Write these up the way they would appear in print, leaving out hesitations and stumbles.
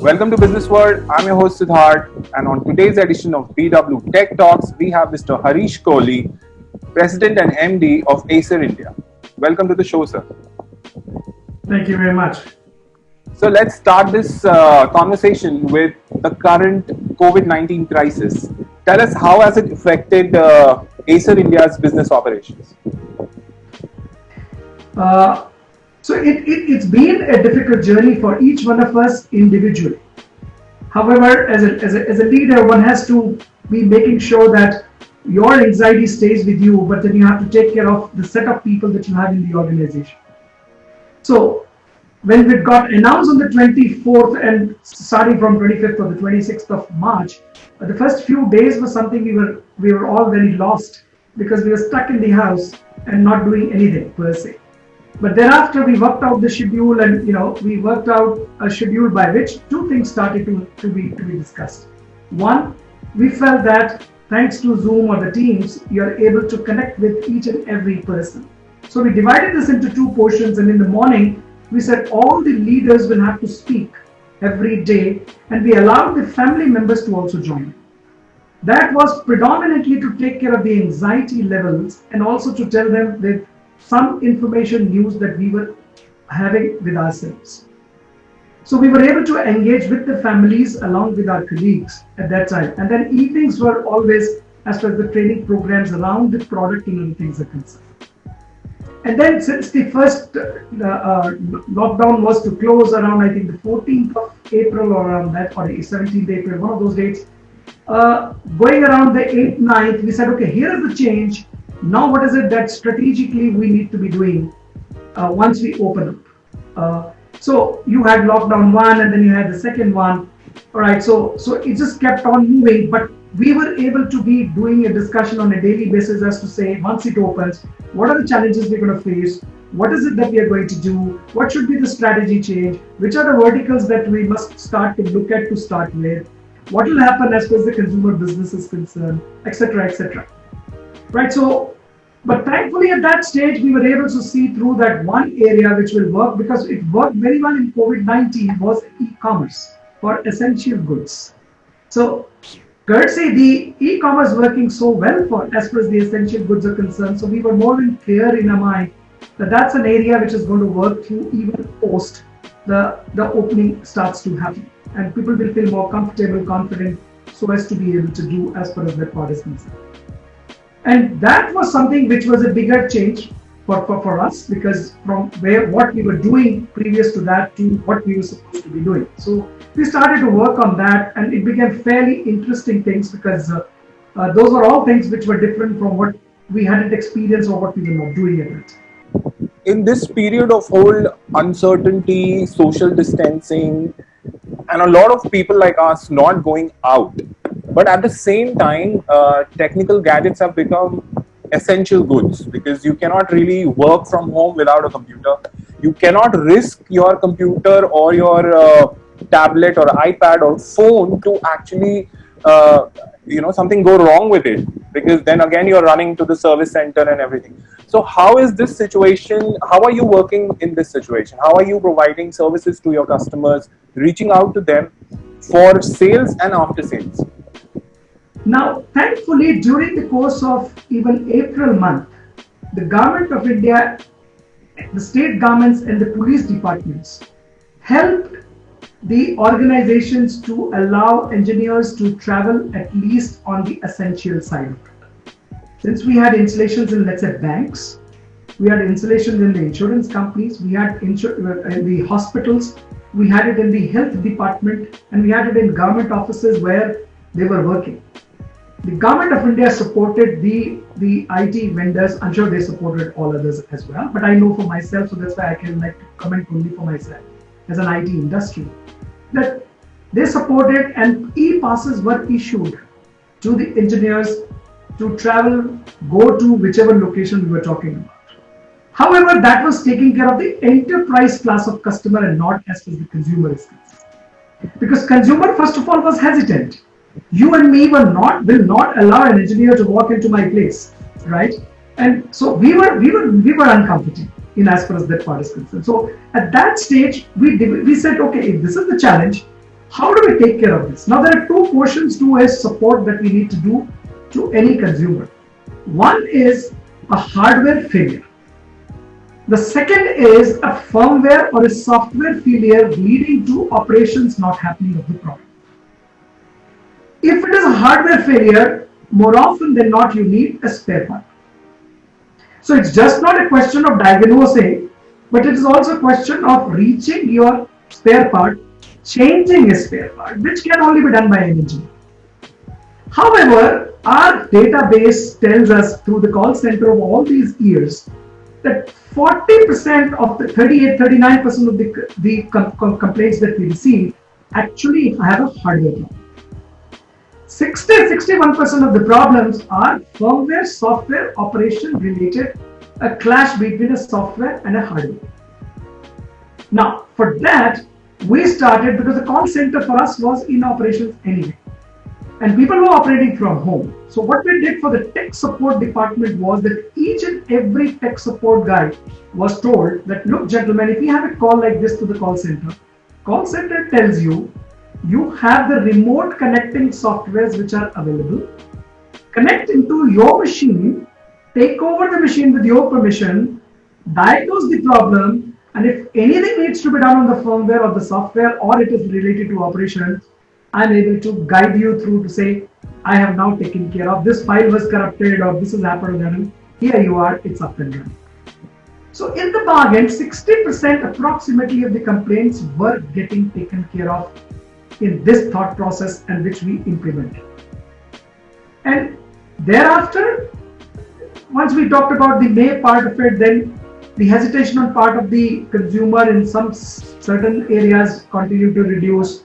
Welcome to Business World. I'm your host Siddharth, and on today's edition of BW Tech Talks, we have Mr. Harish Kohli, President and MD of Acer India. Welcome to the show, sir. Thank you very much. So let's start this conversation with the current COVID-19 crisis. Tell us, how has it affected Acer India's business operations? So it's been a difficult journey for each one of us individually. However, as a leader, one has to be making sure that your anxiety stays with you, but then you have to take care of the set of people that you have in the organization. So when it got announced on the 24th and starting from 25th or the 26th of March, the first few days was something we were all very lost because we were stuck in the house and not doing anything per se. But thereafter, we worked out the schedule, and we worked out a schedule by which two things started to be discussed. One, we felt that thanks to Zoom or the Teams, you are able to connect with each and every person. So we divided this into two portions, and in the morning, we said all the leaders will have to speak every day, and we allowed the family members to also join. That was predominantly to take care of the anxiety levels and also to tell them with some information news that we were having with ourselves. So we were able to engage with the families along with our colleagues at that time. And then evenings were always, as per the training programs around the product and other things are concerned. And then since the first lockdown was to close around, I think the 14th of April or around that, or 17th April, one of those dates, going around the 8th, 9th, we said, okay, here is the change. Now, what is it that strategically we need to be doing once we open up? So you had lockdown one, and then you had the second one. All right, so it just kept on moving, but we were able to be doing a discussion on a daily basis as to say, once it opens, what are the challenges we're going to face? What is it that we are going to do? What should be the strategy change? Which are the verticals that we must start to look at to start with? What will happen as far as the consumer business is concerned, etc., etc. Right, so, but thankfully at that stage, we were able to see through that one area which will work, because it worked very well in COVID-19, was e-commerce for essential goods. So, courtesy the e-commerce working so well for as far as the essential goods are concerned, so we were more than clear in our mind that that's an area which is going to work through even post the opening starts to happen. And people will feel more comfortable, confident, so as to be able to do as far as that part is concerned. And that was something which was a bigger change for us, because from what we were doing previous to that to what we were supposed to be doing. So we started to work on that, and it became fairly interesting things, because those were all things which were different from what we hadn't experienced or what we were not doing at it. In this period of whole uncertainty, social distancing, and a lot of people like us not going out, but at the same time, technical gadgets have become essential goods, because you cannot really work from home without a computer. You cannot risk your computer or your tablet or iPad or phone to actually, something go wrong with it, because then again you're running to the service center and everything. So how is this situation? How are you working in this situation? How are you providing services to your customers, reaching out to them for sales and after sales? Now, thankfully, during the course of even April month, the Government of India, the state governments and the police departments helped the organizations to allow engineers to travel at least on the essential side of it. Since we had installations in, let's say, banks, we had installations in the insurance companies, we had in the hospitals, we had it in the health department, and we had it in government offices where they were working. The Government of India supported the IT vendors. I'm sure they supported all others as well, but I know for myself, so that's why I can like to comment only for myself as an IT industry, that they supported, and e-passes were issued to the engineers to travel, go to whichever location we were talking about. However, that was taking care of the enterprise class of customer and not as far as the consumer is concerned. Because consumer, first of all, was hesitant. You and me will not allow an engineer to walk into my place, right? And so we were uncomfortable in as far as that part is concerned. So at that stage, we said, okay, if this is the challenge, How do we take care of this? Now there are two portions to a support that we need to do to any consumer. One is a hardware failure. The second is a firmware or a software failure leading to operations not happening of the product. If it is a hardware failure, more often than not you need a spare part. So it's just not a question of diagnosing, but it is also a question of reaching your spare part, changing a spare part, which can only be done by an engineer. However, our database tells us through the call center of all these years that 40% of the 39% of the complaints that we receive actually have a hardware problem. 61% of the problems are firmware, software, operation related, a clash between a software and a hardware. Now, for that, we started because the call center for us was in operations anyway. And people were operating from home. So what we did for the tech support department was that each and every tech support guy was told that, look, gentlemen, if you have a call like this to the call center tells you, you have the remote connecting softwares which are available. Connect into your machine, take over the machine with your permission, diagnose the problem, and if anything needs to be done on the firmware or the software or it is related to operations, I'm able to guide you through to say, I have now taken care of this file was corrupted or this has happened. Here you are, it's up and running. So in the bargain, 60% approximately of the complaints were getting taken care of in this thought process and which we implemented. And thereafter, once we talked about the may part of it, then the hesitation on part of the consumer in some certain areas continued to reduce.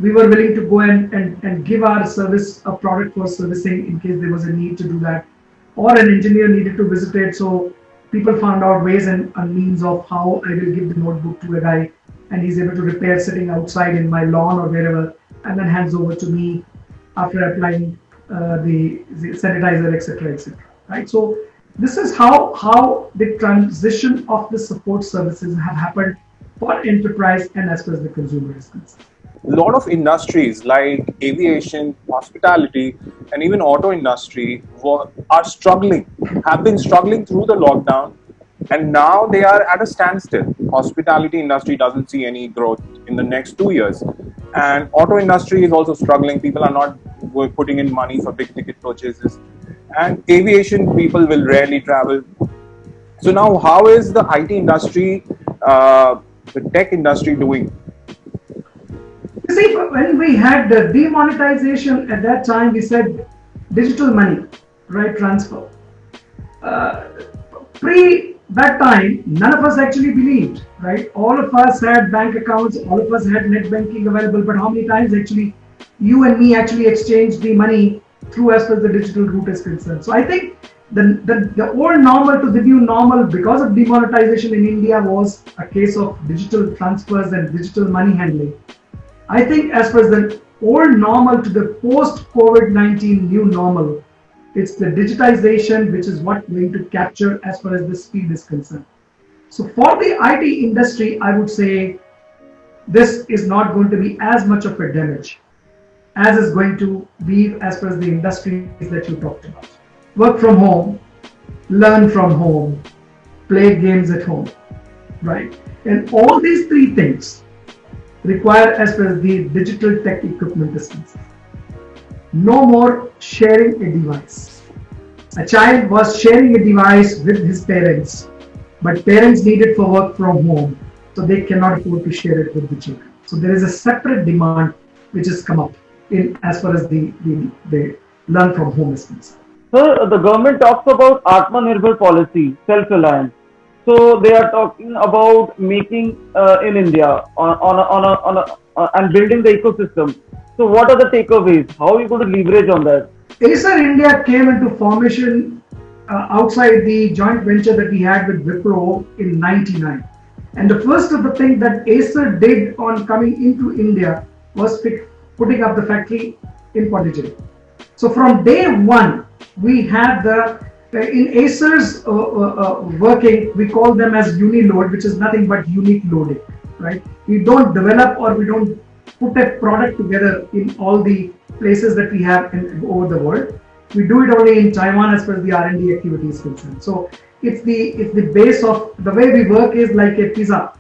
We were willing to go and give our service, a product for servicing in case there was a need to do that, or an engineer needed to visit it. So people found out ways and means of how I will give the notebook to a guy and he's able to repair sitting outside in my lawn or wherever, and then hands over to me after applying the sanitizer, etc., right? So this is how the transition of the support services have happened for enterprise and as far as the consumer is concerned. A lot of industries like aviation, hospitality, and even auto industry are struggling, have been struggling through the lockdown, and now they are at a standstill. Hospitality industry doesn't see any growth in the next 2 years, and auto industry is also struggling. People are not putting in money for big ticket purchases, and aviation people will rarely travel. So now, how is the IT industry, the tech industry doing? You see, when we had the demonetization at that time, we said digital money, right, transfer. Pre that time, none of us actually believed, right? All of us had bank accounts, all of us had net banking available, but how many times actually you and me actually exchanged the money through as far as the digital route is concerned? So I think the old normal to the new normal because of demonetization in India was a case of digital transfers and digital money handling. I think as far as the old normal to the post-COVID-19 new normal, it's the digitization which is what going to capture as far as the speed is concerned. So for the IT industry, I would say this is not going to be as much of a damage as is going to be as far as the industries that you talked about. Work from home, learn from home, play games at home, right? And all these three things require as far as the digital tech equipment is concerned. No more sharing a device. A child was sharing a device with his parents, but parents need it for work from home, so they cannot afford to share it with the children. So there is a separate demand which has come up in as far as the learn from home is concerned. Sir, the government talks about Atmanirbhar policy, self-reliance. So they are talking about making in India and building the ecosystem. So what are the takeaways? How are you going to leverage on that? Acer India came into formation outside the joint venture that we had with Wipro in '99. And the first of the things that Acer did on coming into India was putting up the factory in Pondicherry. So from day one, we had in Acer's working, we call them as Uniload, which is nothing but unique loading, right? We don't develop or we don't put a product together in all the places that we have over the world. We do it only in Taiwan as far as the R&D activity is concerned. So it's the base of the way we work is like a pizza.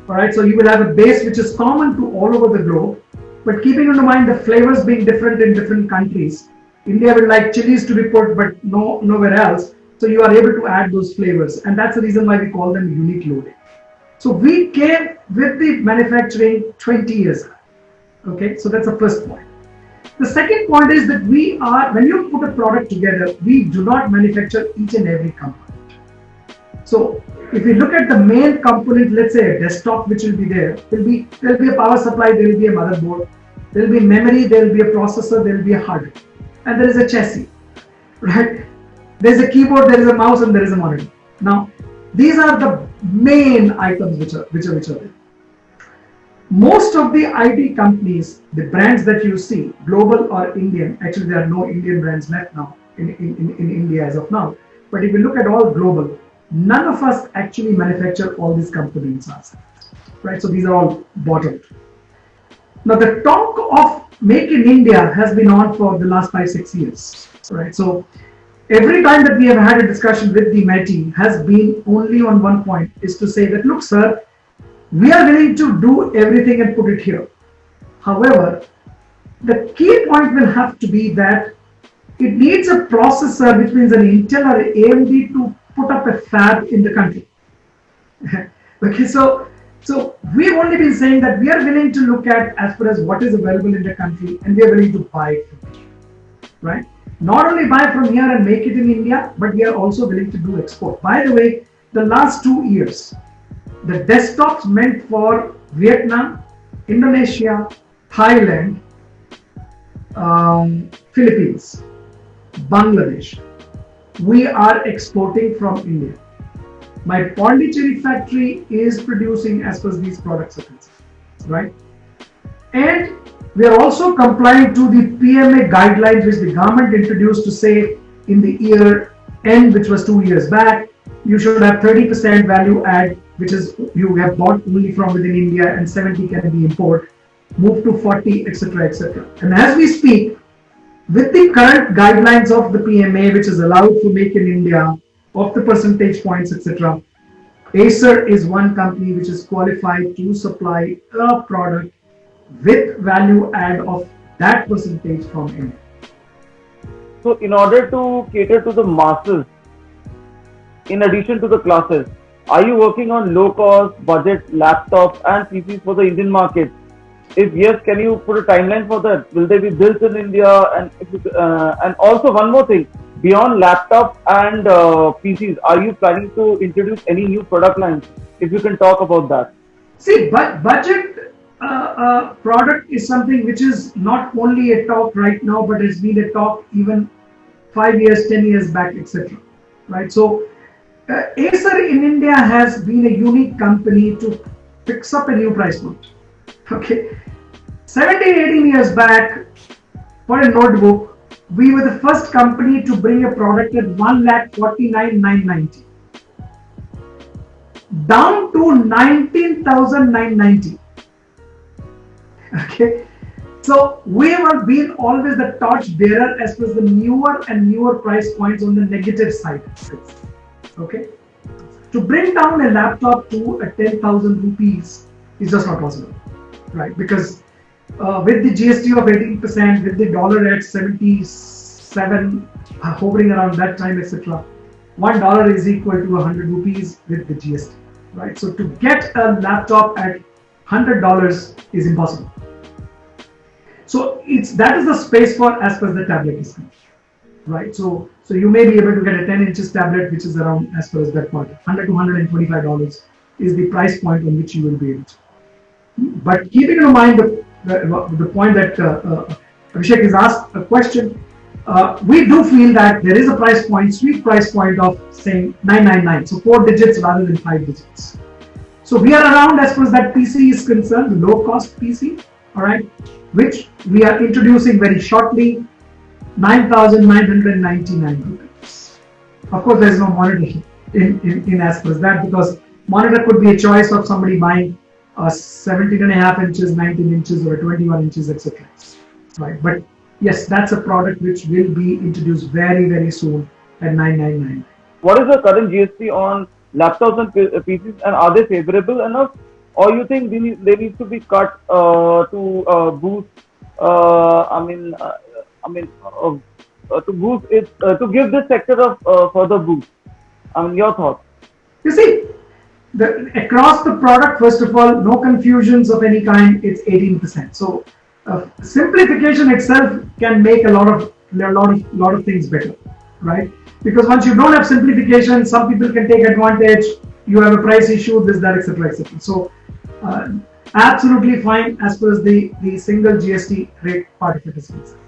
All right, so you will have a base which is common to all over the globe, but keeping in mind the flavors being different in different countries. India will like chilies to be put, but nowhere else. So you are able to add those flavors, and that's the reason why we call them unique loading. So we came with the manufacturing 20 years ago. Okay, so that's the first point. The second point is that when you put a product together, we do not manufacture each and every component. So if you look at the main component, let's say a desktop, which will be there will be a power supply, there will be a motherboard, there will be memory, there will be a processor, there will be a hardware, and there is a chassis, right? There is a keyboard, there is a mouse, and there is a monitor. Now, these are the main items which are there. Most of the IT companies, the brands that you see, global or Indian, actually there are no Indian brands left now in India as of now. But if you look at all global, none of us actually manufacture all these components ourselves, right? So these are all bought out. Now the talk of Make in India has been on for the last 5-6 years, right? So every time that we have had a discussion with the MeitY has been only on one point, is to say that, look, sir, we are willing to do everything and put it here. However, the key point will have to be that it needs a processor, which means an Intel or an AMD, to put up a fab in the country. Okay, so we've only been saying that we are willing to look at as far as what is available in the country, and we are willing to buy it from here, right? Not only buy from here and make it in India, but we are also willing to do export. By the way, the last 2 years, the desktops meant for Vietnam, Indonesia, Thailand, Philippines, Bangladesh, we are exporting from India. My Pondicherry factory is producing as far as these products are concerned, right? And we are also complying to the PMA guidelines which the government introduced to say in the year end, which was 2 years back, you should have 30% value add, which is you have bought only from within India, and 70 can be import, move to 40, etc., etc. And as we speak, with the current guidelines of the PMA, which is allowed for Make in India, of the percentage points, etc., Acer is one company which is qualified to supply a product with value add of that percentage from India. So in order to cater to the masses, in addition to the classes, are you working on low cost budget laptops and PCs for the Indian market? If yes, can you put a timeline for that? Will they be built in India? And also one more thing, beyond laptops and PCs, are you planning to introduce any new product lines? If you can talk about that. See, budget product is something which is not only a talk right now, but it's been a talk even 5 years, 10 years back, etc. Right? So Acer in India has been a unique company to fix up a new price point. Okay, 17, 18 years back, for a notebook, we were the first company to bring a product at 1,49,990 down to 19,990. Okay, so we have been always the torch bearer as far as the newer and newer price points on the negative side. Okay, to bring down a laptop to a 10,000 rupees is just not possible, right? Because with the GST of 18%, with the dollar at 77, hovering around that time, etc., $1 is equal to 100 rupees with the GST, right? So to get a laptop at $100 is impossible. So that is the space for as far as the tablet is concerned, right? So you may be able to get a 10 inches tablet, which is around, as far as that part, $100 to $125 is the price point on which you will be able to. But keeping in mind the point that Abhishek has asked a question, we do feel that there is a price point, sweet price point of saying 999, so 4 digits rather than 5 digits. So we are around as far as that PC is concerned, the low cost PC, all right, which we are introducing very shortly, 9,999 rupees. Of course, there is no monitor in as far as that, because monitor could be a choice of somebody buying 17 and a half inches, 19 inches, or 21 inches, etc. Right? But yes, that's a product which will be introduced very, very soon at 9999. What is the current GST on laptops and PCs, and are they favorable enough, or you think they need to be cut to boost? To boost it, to give this sector a further boost. I mean, your thoughts? You see, across the product, first of all, no confusions of any kind. It's 18%. So simplification itself can make a lot of things better, right? Because once you don't have simplification, some people can take advantage. You have a price issue, this, that, etc., etc. So absolutely fine as far as the single GST rate part of it is concerned.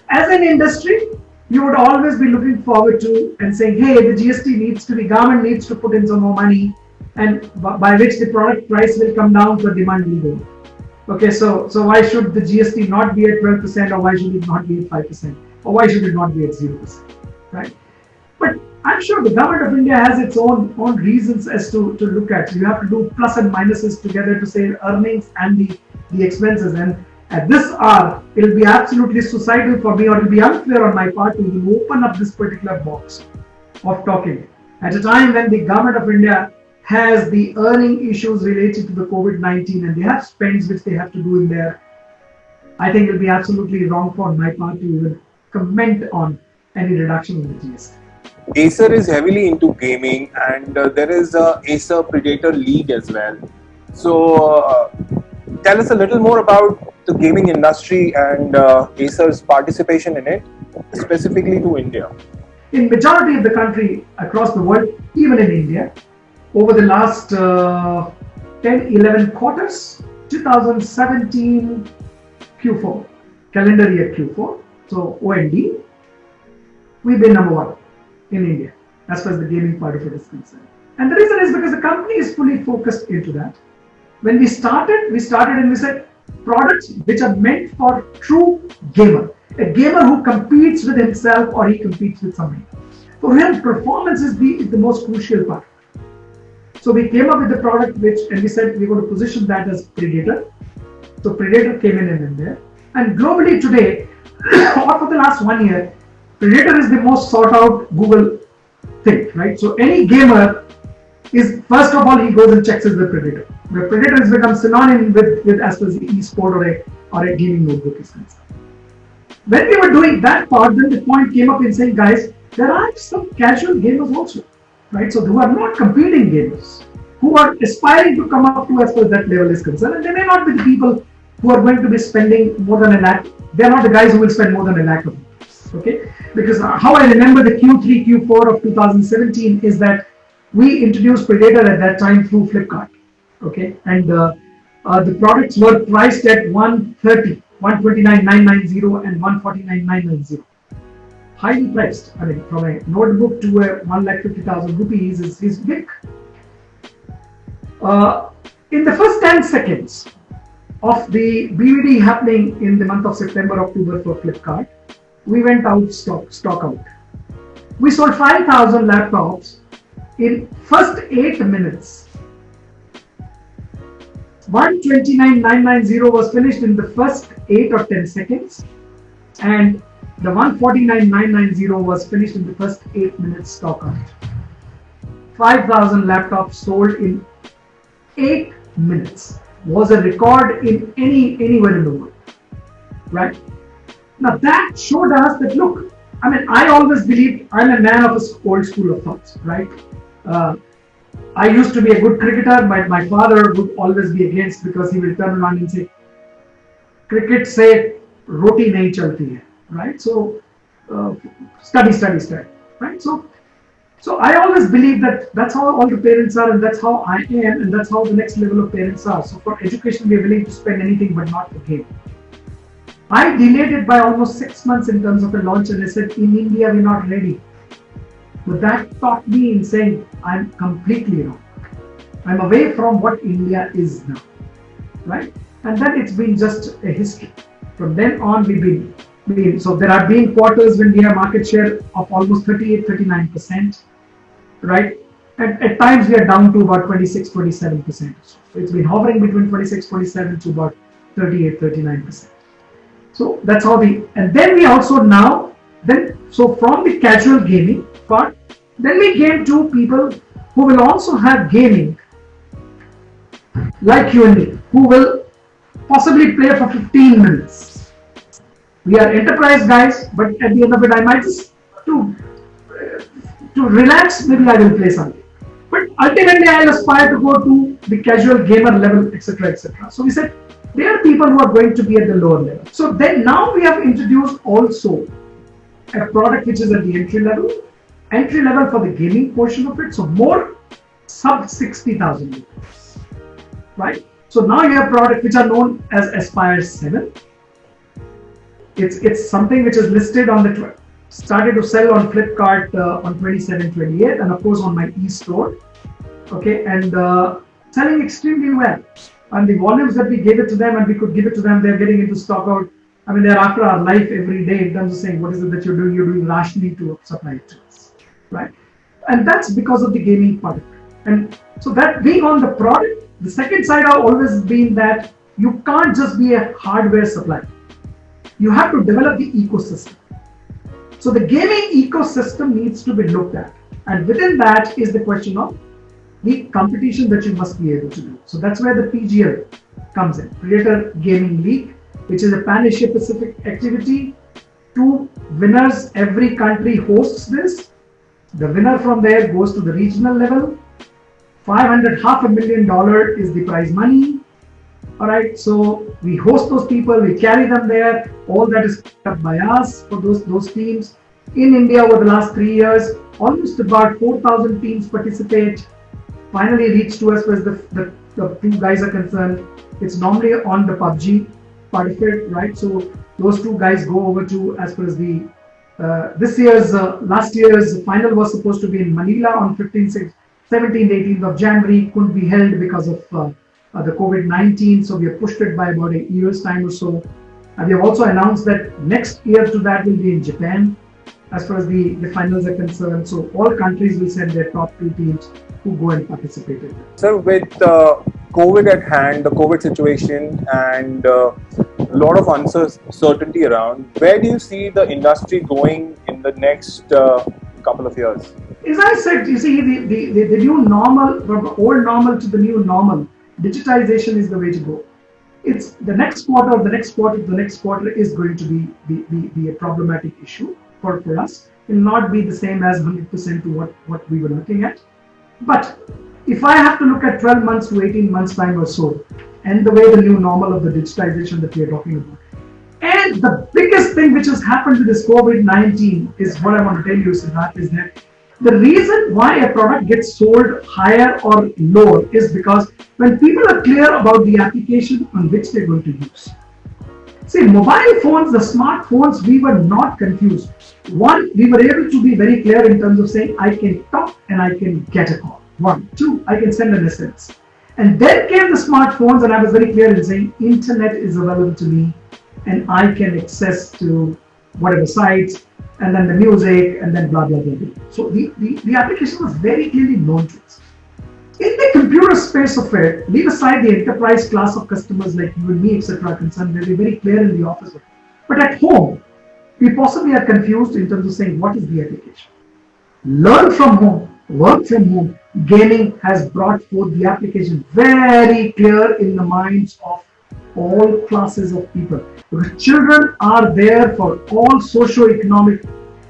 As an industry, you would always be looking forward to and saying, hey, the GST needs to be, government needs to put in some more money, and by which the product price will come down, the demand will go. Okay, so why should the GST not be at 12%, or why should it not be at 5%, or why should it not be at 0%, right? But I'm sure the government of India has its own reasons as to look at. You have to do plus and minuses together to say earnings and the expenses. And at this hour, it will be absolutely suicidal for me, or it will be unfair on my part to even open up this particular box of talking at a time when the government of India has the earning issues related to the COVID-19, and they have spends which they have to do in there. I think it will be absolutely wrong for my part to even comment on any reduction in the GST. Acer is heavily into gaming, and there is a Acer Predator League as well. So tell us a little more about the gaming industry and Acer's participation in it, specifically to India. In majority of the country across the world, even in India, over the last 10-11 quarters, 2017 Q4, calendar year Q4, so OND, we've been number one in India as far as the gaming part of it is concerned. And the reason is because the company is fully focused into that. When we started and we said products which are meant for true gamer, a gamer who competes with himself or he competes with somebody. For him, performance is the most crucial part. So we came up with the product and we said we're going to position that as Predator. So Predator came in there. And globally today, or for the last 1 year, Predator is the most sought out Google thing, right? So any gamer is, first of all, he goes and checks the Predator. The Predator has become synonym with as far as the e-sport or a gaming notebook is concerned. When we were doing that part, then the point came up in saying, guys, there are some casual gamers also, right? So who are not competing gamers, who are aspiring to come up to as far as that level is concerned, and they may not be the people who are going to be spending more than $1 lakh. They're not the guys who will spend more than $1 lakh. Okay, because how I remember the Q3, Q4 of 2017 is that we introduced Predator at that time through Flipkart. Okay, and the products were priced at 130, 129,990 and 149,990. Highly priced. I mean, from a notebook to a 1,50,000 rupees is big. In the first 10 seconds of the BVD happening in the month of September, October for Flipkart, we went out stock out. We sold 5,000 laptops in first 8 minutes. 129,990 was finished in the first 8 or 10 seconds, and the 149,990 was finished in the first 8 minutes stock out. 5,000 laptops sold in 8 minutes was a record in anywhere in the world, right? Now that showed us that, look, I mean, I always believed, I'm a man of old school of thoughts, right? I used to be a good cricketer, but my father would always be against, because he will turn around and say, cricket se roti nahi chalti hai, right? So study, right? So I always believe that that's how all the parents are, and that's how I am, and that's how the next level of parents are. So for education, we are willing to spend anything, but not for game. I delayed it by almost 6 months in terms of a launch, and I said, in India, we're not ready. But that taught me in saying, I'm completely wrong. I'm away from what India is now, right? And then it's been just a history. From then on, we've been, so there have been quarters when we have market share of almost 38, 39%, right? At times we are down to about 26-27%. So it's been hovering between 26-27 to about 38-39%. So that's how and then we also now, so from the casual gaming part, then we came to people who will also have gaming, like you and me, who will possibly play for 15 minutes. We are enterprise guys, but at the end of it, I might just to relax, maybe I will play something. But ultimately, I aspire to go to the casual gamer level, etc., etc. So we said there are people who are going to be at the lower level. So then now we have introduced also a product which is at the entry level for the gaming portion of it. So more sub 60,000 rupees, right? So now you have products which are known as Aspire 7. It's something which is listed on the started to sell on Flipkart on 27/28, and of course on my e-store. Okay, and selling extremely well. And the volumes that we gave it to them, and we could give it to them, they're getting into stock out. I mean, they're after our life every day in terms of saying, what is it that you're doing? You're doing rationally to supply it to us, right? And that's because of the gaming part of it. And so that being on the product, the second side have always been that you can't just be a hardware supplier. You have to develop the ecosystem. So the gaming ecosystem needs to be looked at. And within that is the question of the competition that you must be able to do. So that's where the PGL comes in, Predator Gaming League, which is a pan-Asia Pacific activity. 2 winners, every country hosts this. The winner from there goes to the regional level. $500,000 is the prize money. All right, so we host those people, we carry them there. All that is picked up by us for those teams. In India, over the last 3 years, almost about 4,000 teams participate. Finally reached to us as the 2 guys are concerned. It's normally on the PUBG part of it, right? So those 2 guys go over to, as far as the last year's final was supposed to be in Manila on 17th, 18th of January. Couldn't be held because of the COVID-19. So we have pushed it by about a year's time or so. And we have also announced that next year to that will be in Japan, as far as the finals are concerned. So all countries will send their top 2 teams who go and participate in it. Sir, with COVID at hand, the COVID situation, and a lot of uncertainty around, where do you see the industry going in the next couple of years? As I said, you see, the new normal, from the old normal to the new normal, digitization is the way to go. It's the next quarter is going to be a problematic issue for us. It will not be the same as 100% to what we were looking at. But if I have to look at 12 months to 18 months time or so, and the way the new normal of the digitization that we are talking about, and the biggest thing which has happened to this COVID-19 is what I want to tell you, Siddharth, is that the reason why a product gets sold higher or lower is because when people are clear about the application on which they're going to use. See, mobile phones, the smartphones, we were not confused. One, we were able to be very clear in terms of saying, I can talk and I can get a call. 1. 2, I can send an SMS. And then came the smartphones, and I was very clear in saying, internet is available to me and I can access to whatever sites, and then the music, and then blah, blah, blah, blah. So the application was very clearly known to us. In the computer space of it, leave aside the enterprise class of customers like you and me, etc. concerned, they'll be very clear in the office. But at home, we possibly are confused in terms of saying, what is the application? Learn from home, work from home. Gaming has brought forth the application very clear in the minds of all classes of people. Because children are there for all socio-economic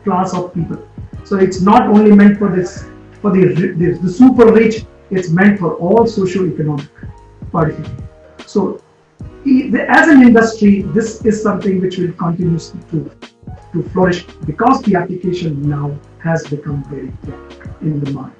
class of people. So it's not only meant for the super rich, it's meant for all socio-economic part of it. So as an industry, this is something which will continue to flourish because the application now has become very clear in the mind.